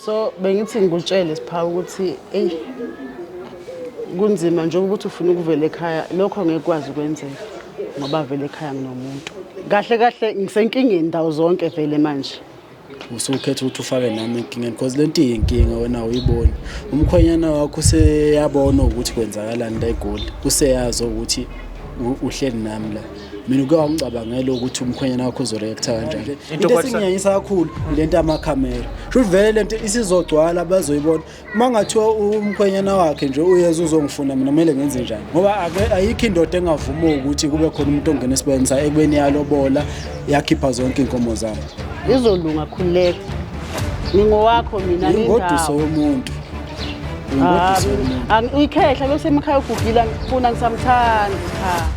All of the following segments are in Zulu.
So bengithi ngikutshele Siphawu ukuthi kunzima nje ukuthi ufuna ukuvela ekhaya lokho ngeke kwazi ukwenzeka ngoba vele ekhaya nginomuntu. Kahle ngisenkingeni ndawo zonke vele manje. Usukhetha ukuthi ufake nami enkingeni because lento iyinkinga wena uyibona. Umkhwenyana wakho useyabona ukuthi kwenzakalani la eGoli. Useyazi ukuthi uhleli nami la. Mina uke wangicabangela ukuthi umkhwenyana wakho uzoreacta kanjani. Into esingiyanyisa kakhulu lento amakhamera. Sho vele lento isizogcwala bazoyibona. Mangathiwa umkhwenyana wakhe nje uyeza uzongifuna mina kumele ngenze njani. Ngoba ayikho indoda engavuma ukuthi kube khona umuntu ongena esibenza ekubeni yalobola yakhipha zonke inkomo zami. Izolunga khuleka. Ngingowakho mina nindawo. Ngoduso yomuntu. Uyikhehla bese emakhaya ugugila ngifuna ngisamthanda cha.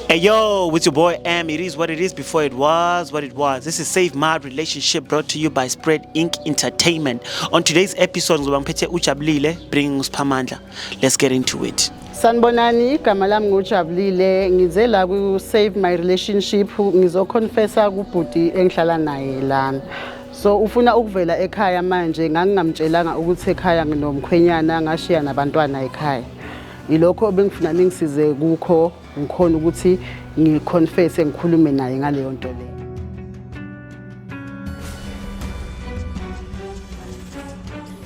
Hey yo, with your boy Am. It is what it is before it was what it was. This is Save My Relationship brought to you by Spread Inc. Entertainment. On today's episode, ngizobangiphethe uJabulile bringing uSiphamandla. Let's get into it. Sanibonani, igama lami nguJabulile. Ngize la ku Save My Relationship ngizoconfessa kubhuti engihlala naye lana. So ufuna ukuvela ekhaya manje ngangingamtshelanga ukuthi ekhaya nginomkhwenyana ngashiya nabantwana ekhaya. Ilokho bengifuna ningisize kukho ngikhona ukuthi ngiconfesse ngikhulume naye ngaleyo nto le.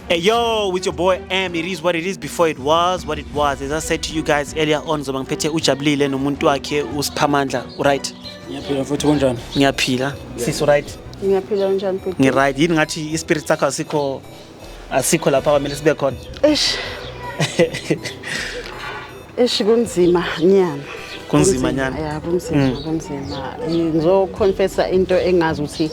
Hey yo, with your boy Am. It is what it is before it was what it was. As I said to you guys earlier on, ngizobangiphethe uJabulile nomuntu wakhe uSiphamandla, right? Ngiyaphila futhi kunjani? Ngiyaphila. Sis right? Ngiyaphila kanjani futhi? Ngi right. Yini ngathi ispirit sakho asikho lapha kwamele sibe khona. Kunzima nyana. Kunzima nyana. Ya kunzima. Ngizoconfessa into engazi ukuthi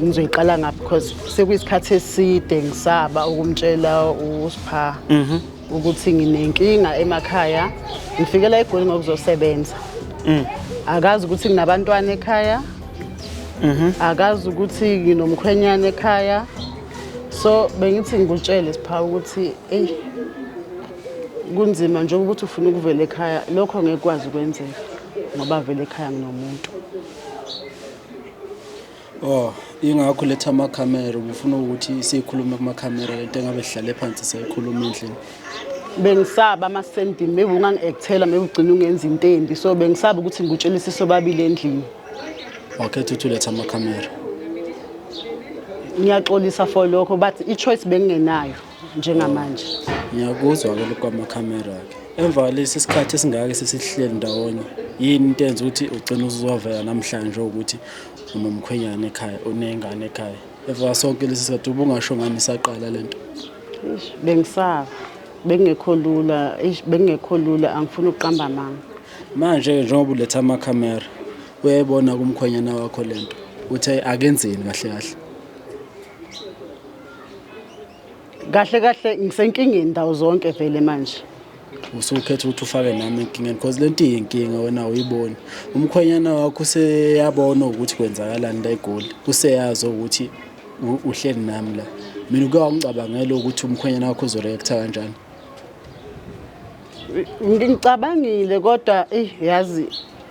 ngizoyiqala ngapha because sekuyisikhathi eside ngisaba ukumtshela uSipha ukuthi nginenkinga emakhaya. Ngifikela eGoli ngokuzosebenza. Akazi ukuthi nginabantwana ekhaya. Akazi ukuthi nginomkhwenyana ekhaya. So bengithi ngikutshele Siphawu ukuthi kunzima nje ukuthi ufuna ukuvela ekhaya lokho ngeke kwazi ukwenzeka ngoba vele ekhaya nginomuntu. Ingakho letha amakhamera ubufuna ukuthi sikhulume kumakhamera lento engabe sihlale phansi siyikhuluma endlini. Bengisaba amasendi maybe ungangiactela maybe ugcina ungenza into embi so bengisaba ukuthi ngikutshelise sobabili endlini. Wakhetha ukuthi letha amakhamera. Ngiyaxolisa for lokho but ichoice bengingenayo njengamanje. Ngiyakuzwa ke kwamakhamera ke. Emva lesi isikhathi esingaka sesihleli ndawonye. Yini into enza ukuthi ugcina uzovela namhlanje ukuthi unomkhwenyana ekhaya, unengane ekhaya. Emva sonke lesi sikhathi ubungasho ngani saqala lento. Bengisaba. Bengekho lula angifuni ukuqamba manga. Manje njengoba uletha amakhamera uyayibona kumkhwenyana wakho lento. Uthi akenzeni Kahle ngisenkingeni ndawo zonke vele manje. Usukhetha ukuthi ufake nami enkingeni because lento iyinkinga wena uyibona. Umkhwenyana wakho useyabona ukuthi kwenzakalani la eGoli. Useyazi ukuthi uhleli nami la. Mina uke wangicabangela ukuthi umkhwenyana wakho uzoreacta kanjani. Ngicabangile kodwa yazi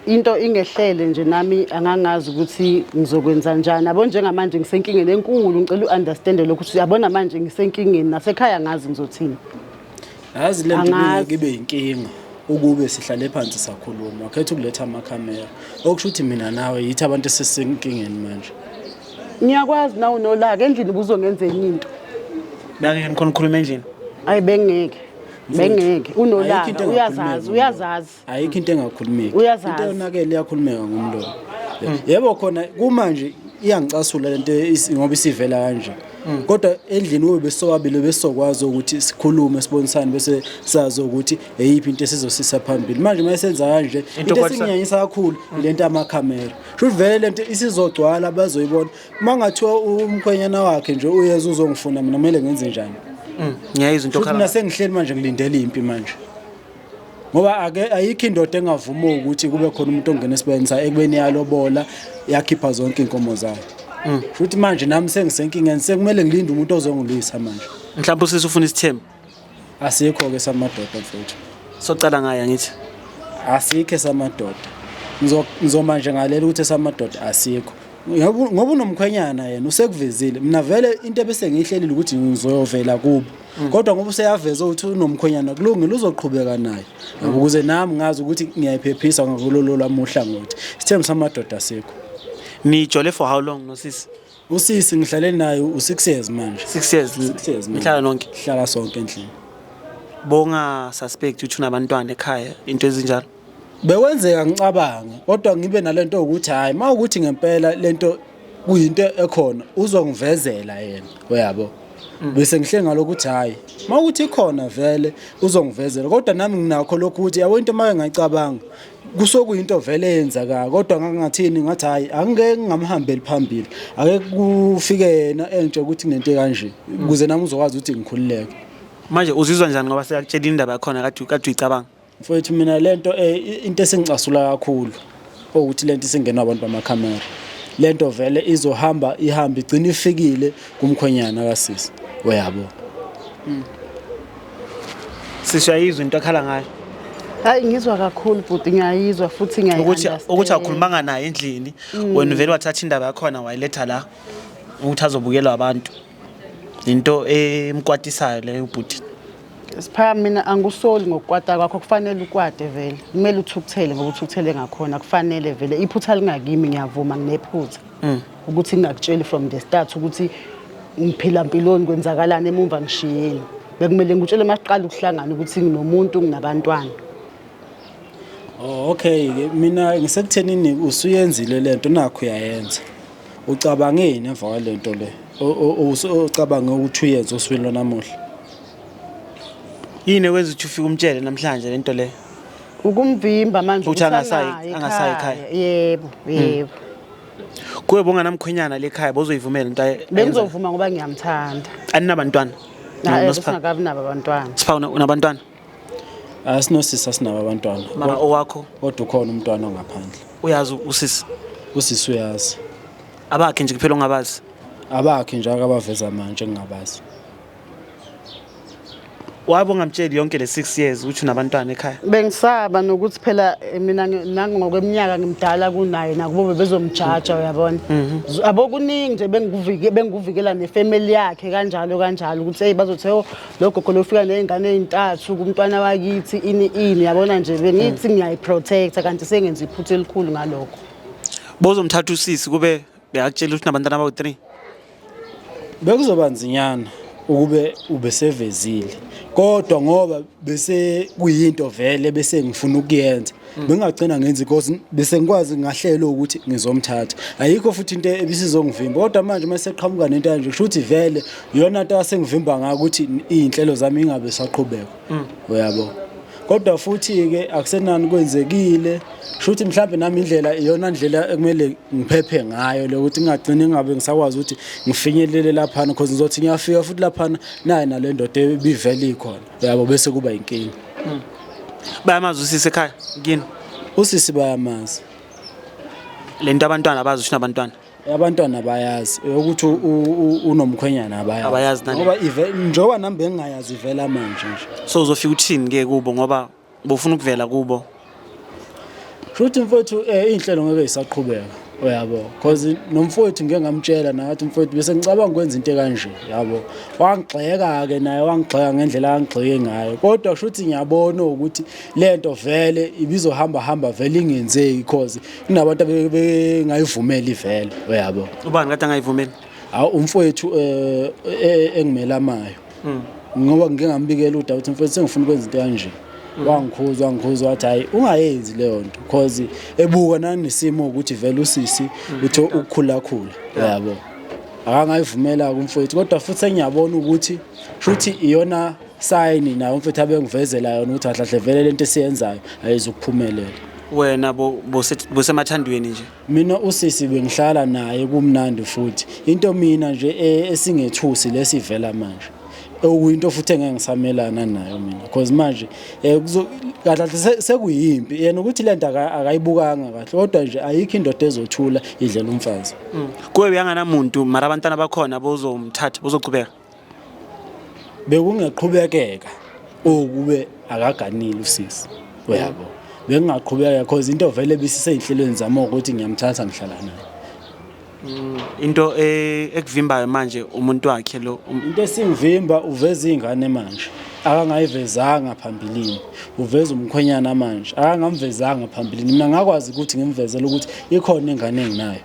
into ingehlele nje nami angangazi ukuthi ngizokwenza njani. Yabo njengamanje ngisenkingeni enkulu ngicela uunderstand lokho yabona manje ngisenkingeni nasekhaya ngazi ngizothini. Yazi lento kibe inkinga ukube sihlale phansi sakhuluma. Wakhetha ukuletha amakhamera. Okusho ukuthi mina nawe yithi abantu sesenkingeni manje. Ngiyakwazi nawe nolaka endlini kuzongenzeni into. Bengeke ngikhona ukukhuluma endlini. Ayi bengeke. Unolaka uyazazi. Ayikho into engakhulumeki. Into yonakele iyakhulumeka ngomlomo. Yebo khona kumanje iyangicasula lento ngoba isivela kanje. Kodwa endlini ube besokabili besokwazi ukuthi sikhulume sibonisane bese sazi ukuthi eyiphi into esizosisa phambili. Manje mayisenza kanje into esingiyanyisa kakhulu lento amakhamera. Sho vele lento isizogcwala bazoyibona. Mangathiwa umkhwenyana wakhe nje uyeza uzongifuna mina kumele ngenze njani. Ngiyayizwa into khala. Mina sengihleli manje ngilindele impi manje. Ngoba ayikho indoda engavuma ukuthi kube khona umuntu ongena esibenza ekubeni yalobola yakhipha zonke inkomo zami. Futhi manje nami sengisenkingeni sekumele ngilinde umuntu ozongilwisa manje. Mhlawumbe usifuna isithembu. Asikho ke samadoda mfowethu. socala ngaye ngithi asikho esamadoda ngizoma nje ngalela ukuthi esamadoda asikho ngoba unomkhwenyana yena usekuvezile mina vele into ebese ngiyihlelile ukuthi ngizoyovela kubo kodwa ngoba useyaveza ukuthi unomkhwenyana kulungile uzoqhubeka naye ukuze nami ngazi ukuthi ngiyayiphephisa ngakulolo lamuhla ngothi isithembu samadoda asikho. nijole for how long nosisi? Usisi ngihlale naye u6 years manje. 6 years. Nihlala nonke? Hlala sonke endlini. Bonga suspect ukuthi unabantwana ekhaya into ezinjalo? Bewenzeka ngicabanga kodwa ngibe nalento ukuthi hayi mawukuthi ngempela lento kuyinto ekhona uzongivezela yena uyabo. Bese ngihlenga lokuthi hayi mawukuthi ikhona vele uzongivezela kodwa nami nginakho lokho ukuthi yabo into maye ngayicabanga kusokuyinto vele yenzaka kodwa ngangathini ngathi hayi angeke ngamhambeli phambili ake kufike yena entshe ukuthi kunento kanje ukuze nami uzokwazi ukuthi ngikhululeke. Manje uzizwa njani ngoba seyakutshela indaba yakhona kade uyicabanga? Mfowethu mina lento into esingicasula kakhulu ukuthi lento isingena abantu bamakhamera lento vele izohamba ihamba igcina ifikile kumkhwenyana kaSisi uyabo. Sishayizwa into akhala ngayo. Hayi ngizwa kakhulu futhi ngiyayizwa futhi ngiyayizwa ukuthi akhulumanga naye endlini wena vele wathatha indaba yakhona wayiletha la ukuthi azobukelwa abantu into emkwatisayo leyo ubhuti. Sipha mina angusoli ngokukwata kwakho kufanele ukwade vele kumele uthukuthele ngoba uthukuthele ngakhona kufanele vele iphutha lingakimi ngiyavuma nginephutha ukuthi ngingakutsheli from the start ukuthi ngiphila impiloni kwenzakalana emumva ngishiyeni bekumele ngikutshele masiqala ukuhlangana ukuthi nginomuntu nginabantwana. Oh okay mina ngisekuthenini usuyenzile lento nakho uyayenza ucabangeni emva kwalento le ucabanga ukuthi uyenze uswilo namuhla yini ekwenza ukuthi ufike umtshele namhlanje lento le ukumvimba manje ukuthi angasayi ekhaya. Yebo kuwe bonga namkhwenyana lekhaya bozoyivumela into bengizovuma ngoba ngiyamthanda aninabantwana nosipha nabo abantwana sipha unabantwana asinosisi sinabo abantwana mara owakho kodwa ukhona umntwana ongaphandle uyazi usisi uyazi abakhe nje kuphela ongabazi abakhe njalo abaveza manje ngingabazi. Wabo ngamtsheli yonke le 6 years ukuthi unabantwana ekhaya? Bengisaba nokuthi phela mina nangokweminyaka ngimdala kunaye nakubo bezomjaja uyabona. Abokuningi nje benguvikela nefamily yakhe kanjalo ukuthi hey bazothe lo gogo lofika nezingane ezintathu kumntwana wakithi ini yabona nje bengithi ngiyayiprotect kanti sengenza iphutha elikhulu ngalokho. Bozomthatha usisi kube beyakutshela ukuthi unabantwana abawu3? Bekuzoba nzinyana ukube ubesevezile kodwa ngoba bese kuyinto vele bese ngifuna ukuyenza bengagcina ngenza because bese ngikwazi ngahlela ukuthi ngizomthatha ayikho futhi into ebisizongivimba kodwa manje mase eqhamuka nento kanje kusho ukuthi vele iyona into asengivimba ngaka ukuthi izinhlelo zami ingabe saqhubeka uyabo kodwa futhi ke akusenani kwenzekile shuthi mhlawumbe nami indlela iyona ndlela ekumele ngiphephe ngayo lokuthi ngagcina ngabe ngisakwazi ukuthi ngifinyelele lapha because ngizothi ngiyafika futhi lapha naye nale ndoda ebivele ikhona yabo bese kuba inkingi. Bayamazi usisi ekhaya ngini? Usisi bayamazi. Lento abantwana abazi ukuthi nabantwana? Abantwana bayazi ukuthi unomkhwenyana abayazi nani ngoba njoba nami bengayazi vela manje nje. So uzofika uthini ke kubo ngoba bofuna ukuvela kubo? Futhi mfowethu inhlelo ngeke isaqhubeka uyabo because nomfowethu ngeke ngamtshela nathi mfowethu bese ngicabanga ukwenza into kanje yabo wangigxeka ke naye wangigxeka ngendlela angigxeke ngayo kodwa futhi ngiyabona ukuthi lento vele ibizohamba vele ingenzeki because kunabantu bengayivumela ivele uyabo. Ubani kade angayivumeli? Umfowethu engimela amayo ngoba ngeke ngambikela uDa ukuthi mfowethu sengifuna ukwenza into kanje wangikhuza wathi hayi ungayenzi leyo nto because ebuka nanesimo ukuthi vele usisi uthi ukukhula yabo akangayivumela kumfowethu kodwa futhi sengiyabona ukuthi futhi iyona sign nayo mfowethu abengivezela yona ukuthi ahlahle vele lento esiyenzayo ayizukuphumelela. Wena bosemathandweni nje? Mina usisi bengihlala naye kumnandi futhi into mina nje esingethusi lesivela manje okuyinto futhi engeke ngisamelana nayo mina because manje kahle sekuyimpi yena ukuthi lento akayibukanga kahle kodwa nje ayikho indoda ezothula idlela umfazi. Kuwe uyanganamuntu mara abantwana bakhona bozomthatha bozoqhubeka? Bekungaqhubekeka okube akaganile usisi uyabo bengingaqhubeka because into vele bisiseyinhlelweni zami ukuthi ngiyamthatha ngihlala naye into ekuvimbayo manje umuntu wakhe lo into esingivimba uveza izingane manje akangayivezanga phambilini uveza umkhwenyana manje akangamvezanga phambilini mina ngakwazi ukuthi ngimvezele ukuthi ikhona ingane enginayo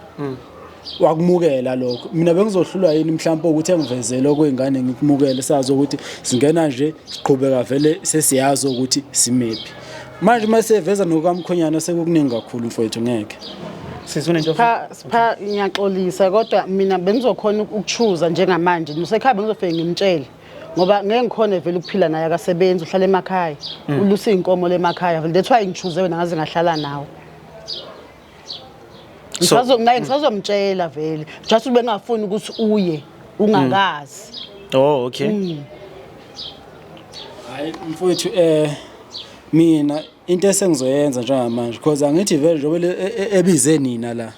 wakumukela lokho mina bengizohlulwa yini mhlawumbe ukuthi engivezele okwengane ngikumukele sazi ukuthi singena nje siqhubeka vele sesiyazi ukuthi simephi manje maseveza nokamkhonyana sekukuningi kakhulu mfowethu ngeke sizunento Sipha ngiyaxolisa kodwa mina bengizokhona ukuchuza njengamanje nisekhaya bengizofike ngimtshele ngoba ngeke ngikhone vele ukuphila naye akasebenzi uhlala emakhaya ulusa inkomo lemakhaya vele that's why ngichuze wena ngaze ngahlala nawe ngisazomtshela vele just ube ngafuni ukuthi uye ungakazi oh okay hayi mfowethu mina into esengizoyenza njengamanje because angithi vele njengoba ebize nina la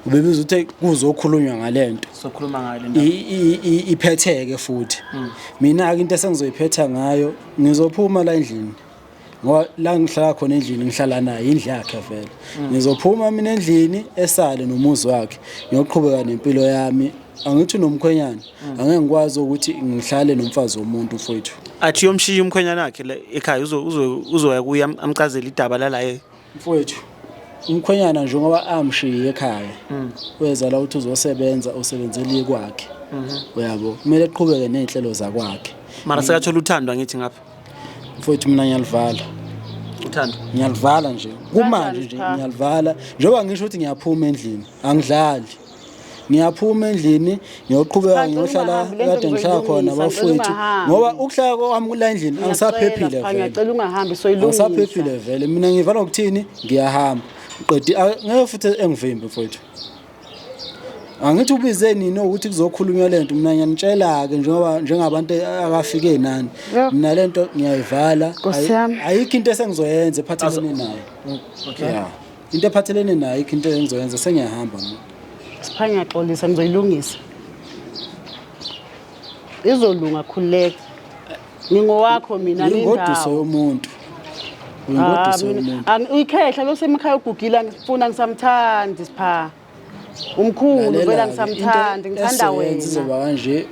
ubebiza ukuthi kuzokhulunywa ngalento sokhuluma ngale nto iphetheke futhi mina into esengizoyiphetha ngayo ngizophuma la endlini ngoba la ngihlala khona endlini ngihlala naye indlu yakhe vele ngizophuma mina endlini esale nomuzi wakhe ngiyoqhubeka nempilo yami angithi nomkhwenyana angeke ngikwazi ukuthi ngihlale nomfazi womuntu mfowethu athi yomshiya umkhwenyana wakhe la ekhaya uzoya kuya amchazela idaba lalaye mfowethu umkhwenyana njengoba amshiye ekhaya weza la uthi uzosebenza usebenzele kwakhe uyabo kumele eqhubeke nezinhlelo zakwakhe mara sekathola uthando ngithi ngapha mfowethu mina ngiyalivala uthando ngiyalivala nje kumanje nje ngiyalivala njengoba ngisho ukuthi ngiyaphuma endlini angidlali ngiyaphuma endlini ngiyoqhubeka ngiyohlala kade ngihlala khona bafowethu ngoba ukuhlala kwami kula endlini angisaphephile vele ngiyacela ungahambi soyilungisa angisaphephile vele mina ngivala ukuthini ngiyahamba qedi ngeke futhi engivimbe mfowethu angithi ubize nini ukuthi kuzokhulunywa lento mina ngiyanitshela ke njengabantu akafike nani mina lento ngiyayivala ayikho into esengizoyenza ephathelene naye okay yeah into ephathelene naye ayikho into engizoyenza sengiyahamba mina Sipha ngiyaxolisa ngizoyilungisa izolunga khuleka ngingowakho mina ingoduso yomuntu ingoduso yomuntu uyikhehla lo semakhaya ugugila ngifuna ngisamthandi Sipha umkhulu vela ngisamthandi ngithanda wena sizoba kanje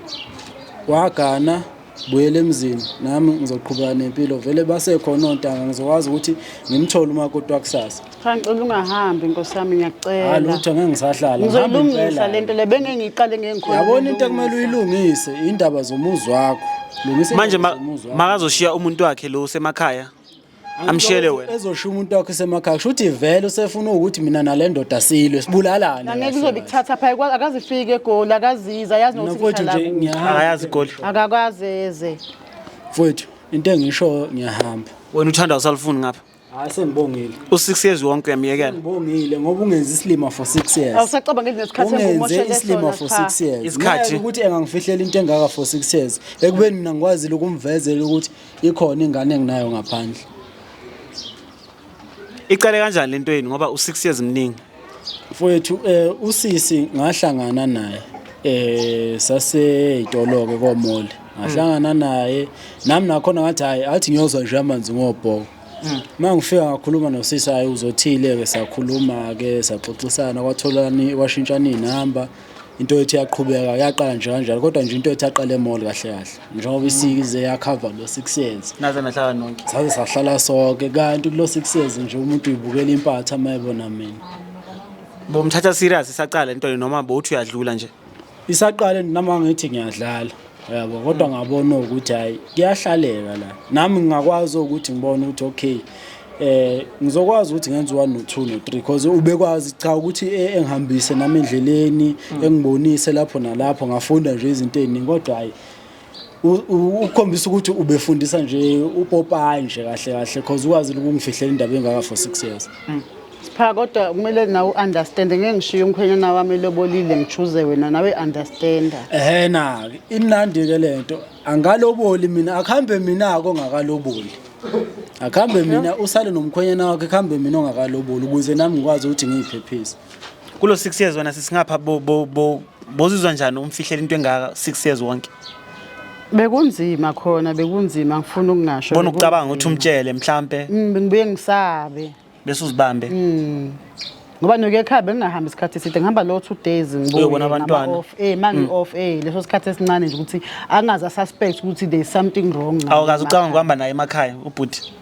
wagana buyele emzini nami ngizoqhubeka nempilo vele basekhona ontanga ngizokwazi ukuthi ngimthole umakoti wakusasa cha ngicela ungahambi inkosi yami ngiyacela halutho ngeke ngisahlala ngizolungisa lento le benge ngiqale ngengikhona yabona into ekumele uyilungise indaba zomuzi wakho lungise manje makazoshiya umuntu wakhe lo semakhaya amshiyele wena ezoshiya umuntu wakhe semakhaya kusho ukuthi vele usefuna ukuthi mina nale ndoda silwe sibulalane ngeke kuzobe kuthatha phaya akazifike eGoli akaziza yazi nokuthi ngihlala akayazi iGoli akakwazeze mfowethu into engisho ngiyahamba wena uthanda usalufuni ngapha hayi sengibongile u6 years wonke uyamiyekela ngibongile ngoba ungenza isilima for 6 years awusacabanga ngesikhathi engumoshele isilima for 6 years isikhathi ukuthi engangifihlela into engaka for 6 years ekubeni mina ngikwazi ukumvezela ukuthi ikhona ingane enginayo ngaphandle icale kanjani lento yini ngoba u6 years mningi mfowethu usisi ngahlangana naye saseyitoloke komole ngahlangana naye nami nakhona ngathi hayi athi ngiyozwa nje amanzi ngobhoko mangifika ngakhuluma nosisi hayi uzothile ke sakhuluma ke saxoxisana kwatholani washintshana inamba into ethi yaqhubeka yaqala nje kanjalo kodwa nje into ethi yaqala emall kahle kahle njengoba isikize yakhava lo 6 years naze nahlala nonke saze sahlala sonke kanti kulo 6 years nje umuntu uyibukela impatha amayibona mina bomthatha serious isaqala into noma bothi uyadlula nje isaqala nami ngithi ngiyadlala yabo kodwa ngabona ukuthi hayi kuyahlaleka la nami ngingakwazi ukuthi ngibone ukuthi okay ngizokwazi ukuthi ngenze 1 no 2 no 3 because ubekwazi cha ukuthi engihambise nami endleleni engibonise lapho nalapho ngafunda nje izinto eziningi kodwa hayi ukukhombisa ukuthi ubefundisa nje uPopayi nje kahle kahle because ukwazi ukungifihlela indaba engaka for 6 years Sipha kodwa kumele nawe understand ngeke ngishiye umkhwenyana wami elobolile ngichuze wena nawe understanda na inandi ke lento angaloboli mina akuhambe mina kongakaloboli akuhambe mina usale nomkhwenyana wakhe akuhambe mina ongakaloboli ukuze nami ngikwazi ukuthi ngiyiphephise kulo 6 years wena sisingapha bozizwa njani umfihlela into engaka 6 years wonke Bekunzima khona bekunzima ngifuna ukungasho. Bona ukucabanga ukuthi umtshele mhlambe Bengibuye ngisabe. bese uzibambe. Ngoba noke ekhaya bengingahamba isikhathi eside ngihamba lo 2 days ngibuye. Uyobona abantwana. Off mangi off leso sikhathi esincane nje ukuthi angaza suspect ukuthi there is something wrong. Awukazi ucabanga ukuhamba naye emakhaya ubhuti.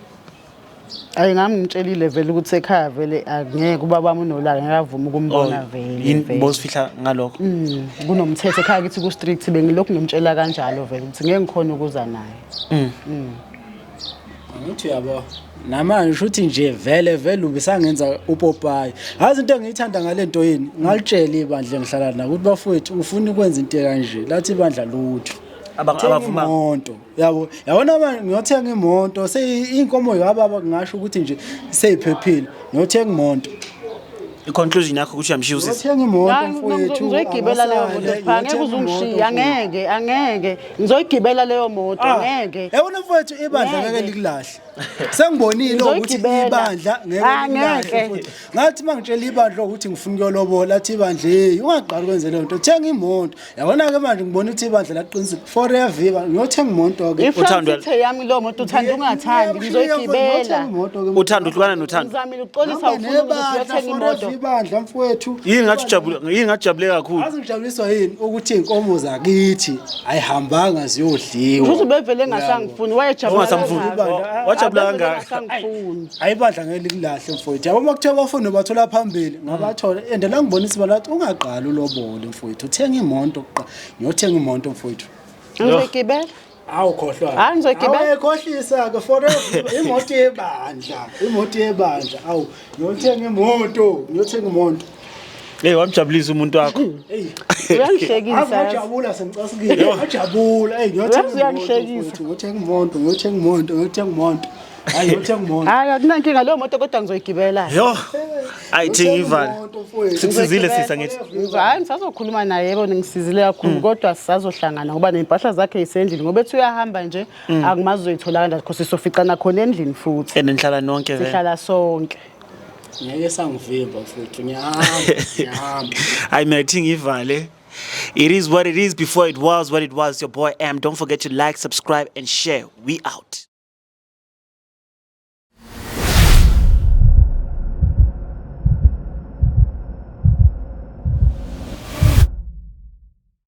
Ayi ngami ngitshela vele ukuthi ekhaya vele angeke ubaba wami unolaka ngiyavuma ukumbona vele. Yini bosifihla ngalokho? Kunomthetho ekhaya kithi ku strict bengilokhu ngimtshela kanjalo vele ukuthi ngeke ngikhona ukuza naye. Ngithi uyabo namanje shuthi nje vele ubisangenza upopayi. Hazi into engiyithanda ngalento yini ngalitshela ibandla engihlala nalo ukuthi bafowethu ufuna ukwenza into kanje lathi ibandla lutho. Abavuma imoto yabo yabona manje ngiyothenga imoto seyinkomo yababa ngisho ukuthi nje seyiphephile ngiyothenga imoto. I-conclusion yakho ukuthi uyamshiyuza. Ngiyothenga imoto mfowethu Ngizoyigibela leyo moto ngeke uzungishiya angeke ngizoyigibela leyo moto angeke. Yabona mfowethu ibandla ngeke likulahle. Sengibonile ukuthi ibandla ngeke futhi ngathi mangitshela ibandla ukuthi ngifuna ukuyolobola athi ibandla ungaqali kwenze le nto thenga imoto yabona ke manje ngibona ukuthi ibandla laqinisa forever ngiyothenga imoto ke uthando yami lo moto uthanda ungathandi ngizoyigibela uthando uhlukana nothando ngizamile uxolisa ufuna ukuthi uyothenga imoto ibandla mfowethu yini ngajabule kakhulu azingijabuliswa yini ukuthi inkomo zakithi ayihambanga ziyodliwa uthi bevele ngasangifuni wayejabula wajabula kangaka ayibandla ngeke likulahle mfowethu yabo makuthiwa bafuna bathola phambili ngabathola ende la ngibonisa balathi ungaqali ulobole mfowethu uthenga imoto oqqa ngiyothenga imoto mfowethu ngizogibela awukhohlwa ngizogibela ayikhohlisa ke forever imoto yebandla awu ngiyothenga imoto hey wamjabulisa umuntu wakho uyangihlekisa ngiyajabula semcasikile ngiyajabula ngiyothenga imoto hayi ngiyothenga imoto hayi akunankinga leyo moto kodwa ngizoyigibela yo ayithinga ivali sikusizile sisa ngithi hayi ngisazokhuluma naye yebo ngisizile kakhulu kodwa sisazohlangana ngoba nempahla zakhe isendlini ngoba ethi uyahamba nje akumazi uzoyithola kanjani because sizoficana khona endlini futhi enihlala nonke vele sihlala sonke ngeke sangivimba mfowethu ngiyahamba hayi mina ngithinga ivale. It is what it is before it was what it was. Your boy M. Don't forget to like, subscribe, and share. We out.